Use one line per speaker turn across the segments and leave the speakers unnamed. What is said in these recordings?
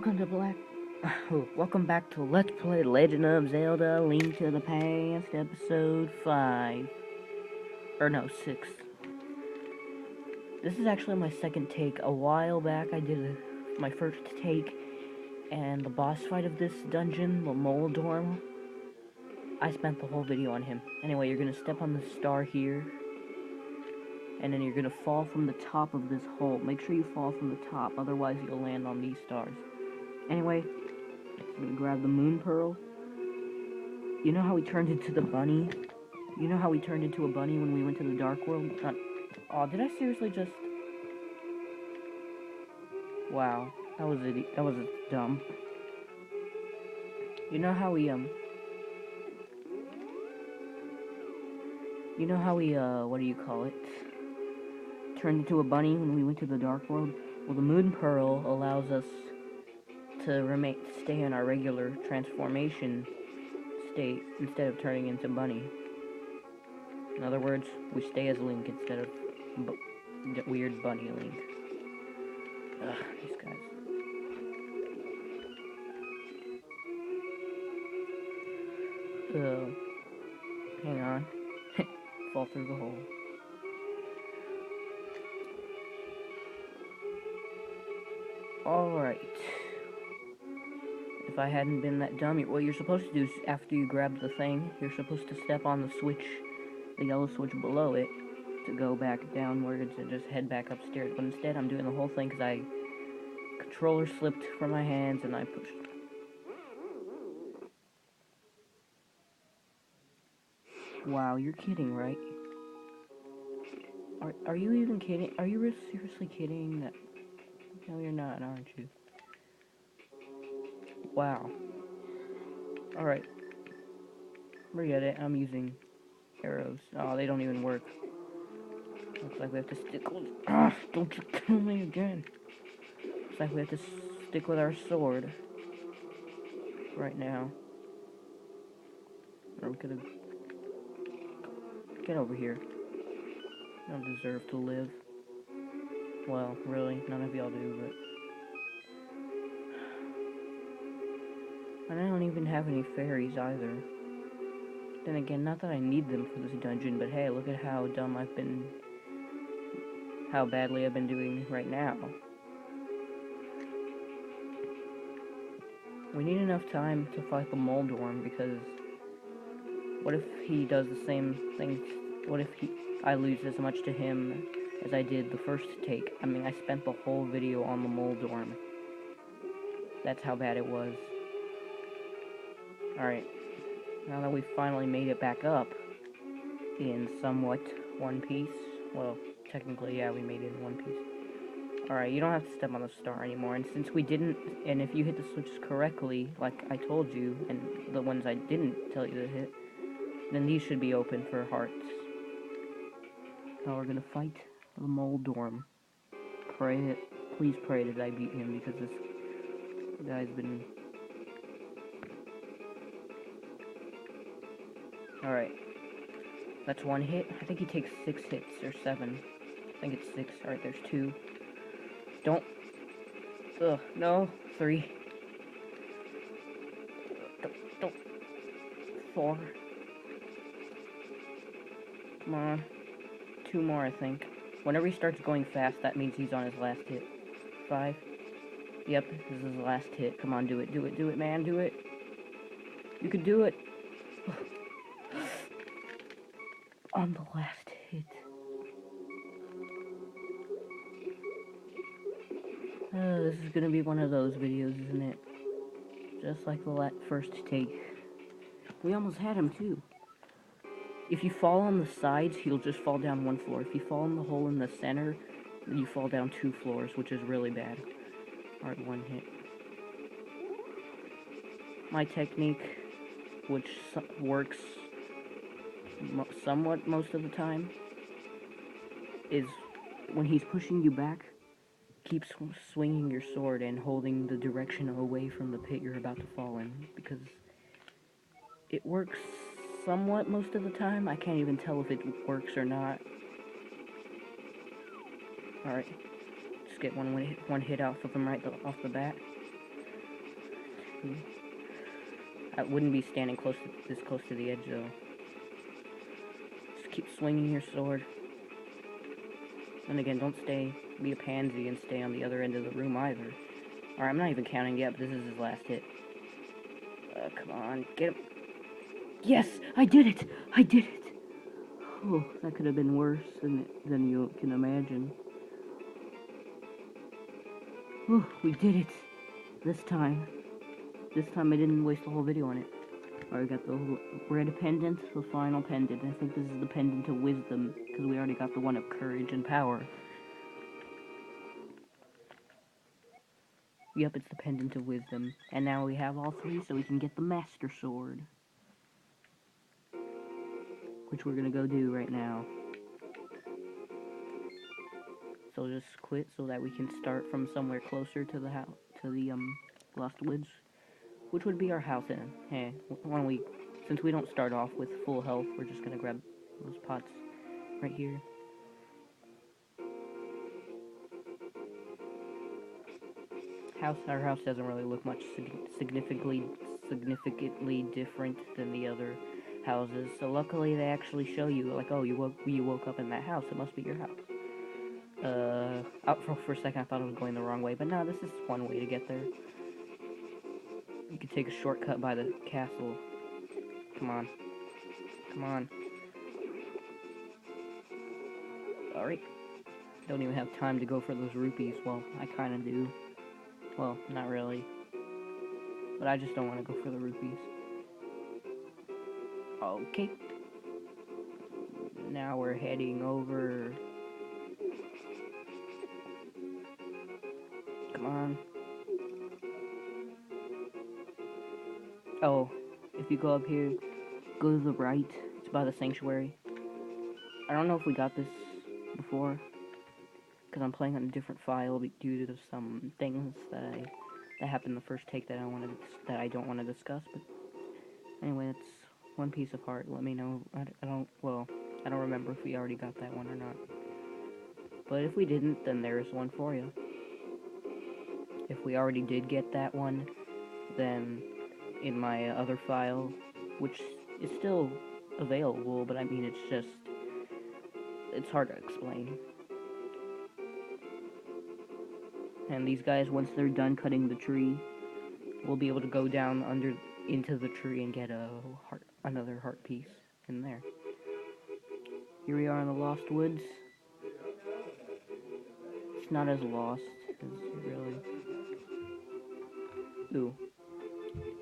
Welcome to welcome back to Let's Play Legend of Zelda: Link to the Past, episode 5. Or no, 6. This is actually my second take. A while back I did my first take, and the boss fight of this dungeon, the Moldorm, I spent the whole video on him. Anyway, you're gonna step on the star here, and then you're gonna fall from the top of this hole. Make sure you fall from the top, otherwise you'll land on these stars. Anyway, I'm gonna grab the moon pearl. You know how we turned into the bunny? You know how we turned into a bunny when we went to the dark world? Oh, did I seriously just... Wow, that was dumb. You know how we, what do you call it? Turned into a bunny when we went to the dark world? Well, the moon pearl allows us to stay in our regular transformation state instead of turning into bunny. In other words, we stay as Link instead of weird bunny Link. Ugh, these guys. Hang on. Fall through the hole. Alright. If I hadn't been that dumb, what you're supposed to do is, after you grab the thing, you're supposed to step on the switch, the yellow switch below it, to go back downwards and just head back upstairs. But instead, I'm doing the whole thing because controller slipped from my hands and I pushed. Wow, you're kidding, right? Are you even kidding? Are you seriously kidding? No, you're not, aren't you? Wow. Alright. Forget it, I'm using arrows. Oh, they don't even work. Looks like we have to stick with... Ah, don't you kill me again. Looks like we have to stick with our sword. Right now. Or we could've... Get over here. You don't deserve to live. Well, really, none of y'all do, but... And I don't even have any fairies either. Then again, not that I need them for this dungeon, but hey, look at how dumb I've been... How badly I've been doing right now. We need enough time to fight the Moldorm, because... What if he does the same thing? What if I lose as much to him as I did the first take? I mean, I spent the whole video on the Moldorm. That's how bad it was. Alright, now that we've finally made it back up in somewhat one piece, well, technically, yeah, we made it in one piece. Alright, you don't have to step on the star anymore, and since we didn't, and if you hit the switches correctly, like I told you, and the ones I didn't tell you to hit, then these should be open for hearts. Now we're gonna fight the Moldorm. Please pray that I beat him, because this guy's been... Alright. That's one hit. I think he takes 6 hits, or 7. I think it's 6. Alright, there's 2. Don't. Ugh, no. 3. Don't. 4. Come on. 2 more, I think. Whenever he starts going fast, that means he's on his last hit. 5. Yep, this is his last hit. Come on, do it, man, do it. You can do it. On the last hit. This is gonna be one of those videos, isn't it? Just like the first take. We almost had him, too. If you fall on the sides, he'll just fall down 1 floor. If you fall in the hole in the center, then you fall down 2 floors, which is really bad. Alright, 1 hit. My technique, which works somewhat most of the time, is when he's pushing you back, keep swinging your sword and holding the direction away from the pit you're about to fall in, because it works somewhat most of the time. I can't even tell if it works or not. Alright, just get one hit off of him right off the bat. I wouldn't be standing this close to the edge, though. Just keep swinging your sword. And again, don't be a pansy and stay on the other end of the room either. Alright, I'm not even counting yet, but this is his last hit. Come on, get him. Yes, I did it! I did it! Oh, that could have been worse than you can imagine. Oh, we did it! This time. This time I didn't waste the whole video on it. Alright, we got the red pendant, the final pendant. I think this is the Pendant of Wisdom, because we already got the one of Courage and Power. Yep, it's the Pendant of Wisdom. And now we have all three, so we can get the Master Sword. Which we're gonna go do right now. So just quit so that we can start from somewhere closer to the house, to the Lost Woods, which would be our house in. Hey, since we don't start off with full health, we're just gonna grab those pots right here. Our house doesn't really look much significantly different than the other houses. So luckily they actually show you, like, oh, you woke up in that house. It must be your house. For a second I thought I was going the wrong way, but no, this is one way to get there. You can take a shortcut by the castle. Come on. Come on. Alright. Don't even have time to go for those rupees. Well, I kinda do. Well, not really. But I just don't want to go for the rupees. Okay. Now we're heading over. Come on. Oh, if you go up here, go to the right. It's by the sanctuary. I don't know if we got this before, because I'm playing on a different file due to some things that happened the first take that I don't want to discuss. But anyway, it's one piece of heart. Let me know. I don't remember if we already got that one or not. But if we didn't, then there's one for you. If we already did get that one, then in my other file, which is still available, but I mean, it's hard to explain. And these guys, once they're done cutting the tree, will be able to go down into the tree and get another heart piece in there. Here we are in the Lost Woods. It's not as lost as really. Ooh.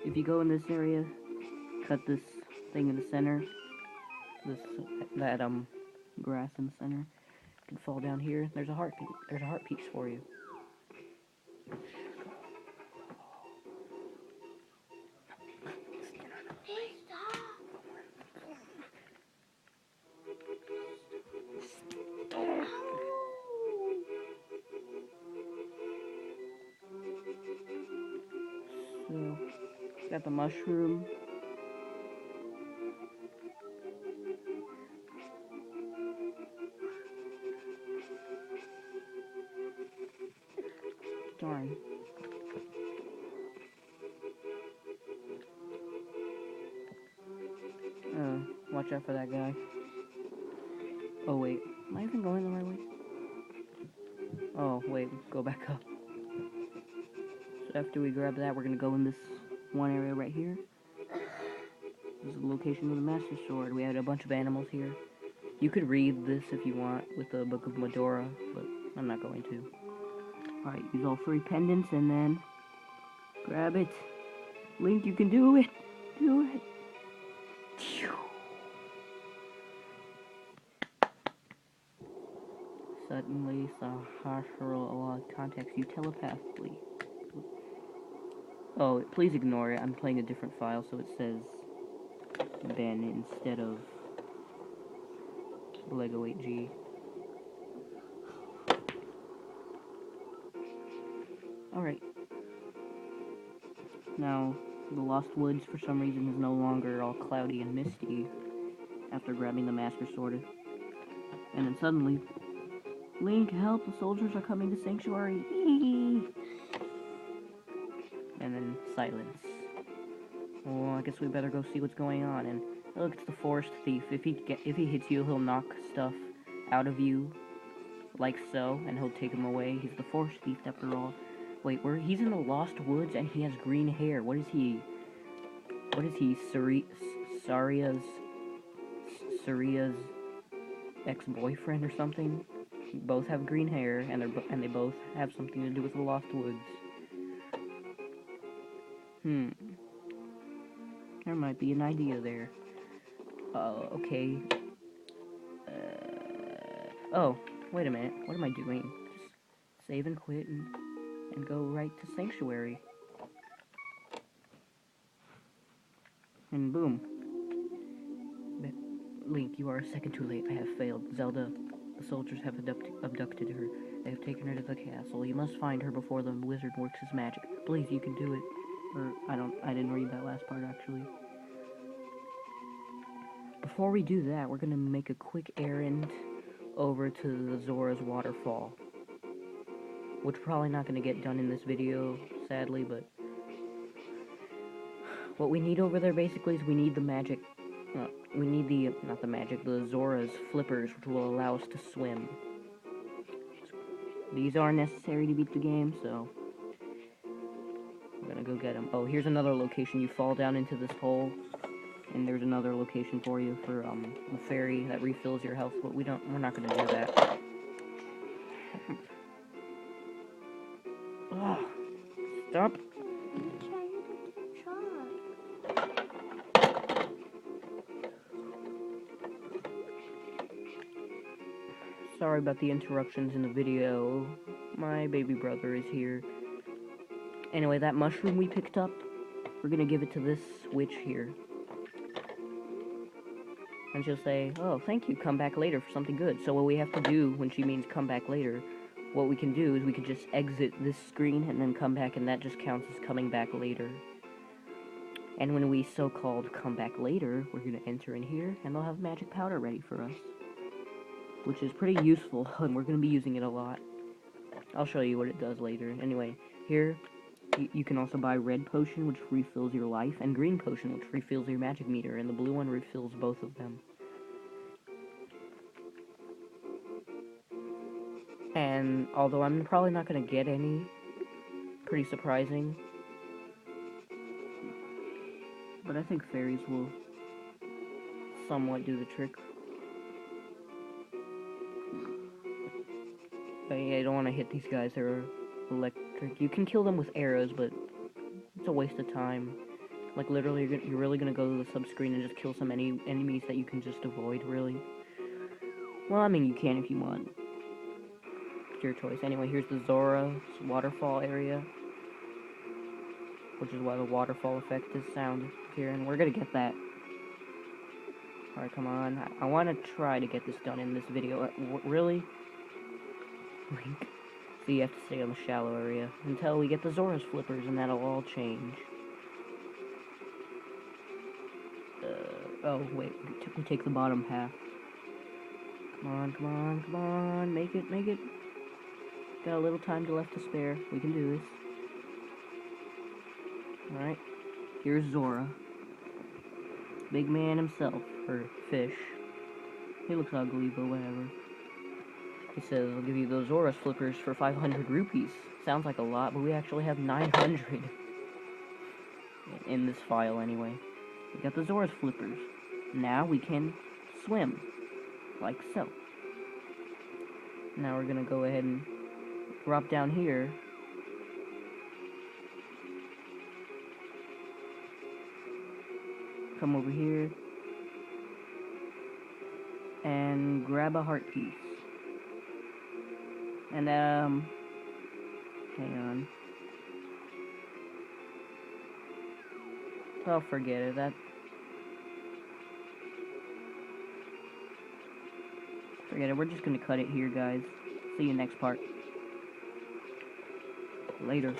If you go in this area, cut this thing in the center. That grass in the center. You can fall down here. There's a heart piece for you. So, got the mushroom. Darn. Watch out for that guy. Oh wait, am I even going the right way? Oh wait, go back up. So after we grab that, we're gonna go in this one area right here. This is the location of the Master Sword. We had a bunch of animals here. You could read this if you want with the Book of Moldorm, but I'm not going to. Alright, use all three pendants and then grab it. Link, you can do it! Do it! Suddenly, Sahasrara contacts you telepathically. Oh, please ignore it. I'm playing a different file, so it says Ben instead of Lego 8G. Alright. Now, the Lost Woods, for some reason, is no longer all cloudy and misty after grabbing the Master Sword. And then suddenly, Link, help! The soldiers are coming to Sanctuary! and then silence. Well, I guess we better go see what's going on. And look, it's the forest thief. If he hits you, he'll knock stuff out of you, like so, and he'll take him away. He's the forest thief after all. Wait, he's in the Lost Woods and he has green hair. What is he? Saria's ex-boyfriend or something? Both have green hair, and they both have something to do with the Lost Woods. There might be an idea there. Okay. Oh, wait a minute. What am I doing? Just save and quit and go right to Sanctuary. And boom. Link, you are a second too late. I have failed. Zelda, the soldiers have abducted her. They have taken her to the castle. You must find her before the wizard works his magic. Please, you can do it. Or, I didn't read that last part, actually. Before we do that, we're gonna make a quick errand over to the Zora's Waterfall. Which probably not gonna get done in this video, sadly, but what we need over there basically is we need the magic, the Zora's flippers, which will allow us to swim. These are necessary to beat the game, so I'm gonna go get them. Oh, here's another location. You fall down into this hole, and there's another location for you for the fairy that refills your health, but we're not gonna do that. Oh, stop. Sorry about the interruptions in the video. My baby brother is here. Anyway, that mushroom we picked up, we're gonna give it to this witch here. And she'll say, oh, thank you, come back later for something good. So what we have to do when she means come back later, what we can do is we can just exit this screen and then come back, and that just counts as coming back later. And when we so-called come back later, we're gonna enter in here, and they'll have magic powder ready for us. Which is pretty useful, and we're going to be using it a lot. I'll show you what it does later. Anyway, here, you can also buy red potion, which refills your life, and green potion, which refills your magic meter, and the blue one refills both of them. And although I'm probably not going to get any, pretty surprising, but I think fairies will somewhat do the trick. I don't want to hit these guys, they're electric. You can kill them with arrows, but it's a waste of time. Like, literally, you're really going to go to the sub-screen and just kill some enemies that you can just avoid, really. Well, I mean, you can if you want. It's your choice. Anyway, here's the Zora's waterfall area, which is why the waterfall effect is sound here, and we're going to get that. Alright, come on. I want to try to get this done in this video. Really? Link. So you have to stay on the shallow area until we get the Zora's flippers, and that'll all change. Oh wait, we take the bottom half. Come on, come on, come on, make it, make it. Got a little time left to spare. We can do this. Alright, here's Zora. Big man himself, or fish. He looks ugly, but whatever. He says, I'll give you those Zora's flippers for 500 rupees. Sounds like a lot, but we actually have 900 in this file anyway. We got the Zora's flippers. Now we can swim, like so. Now we're gonna go ahead and drop down here. Come over here. And grab a heart piece. And, hang on. Oh, forget it, forget it, we're just gonna cut it here, guys. See you next part. Later.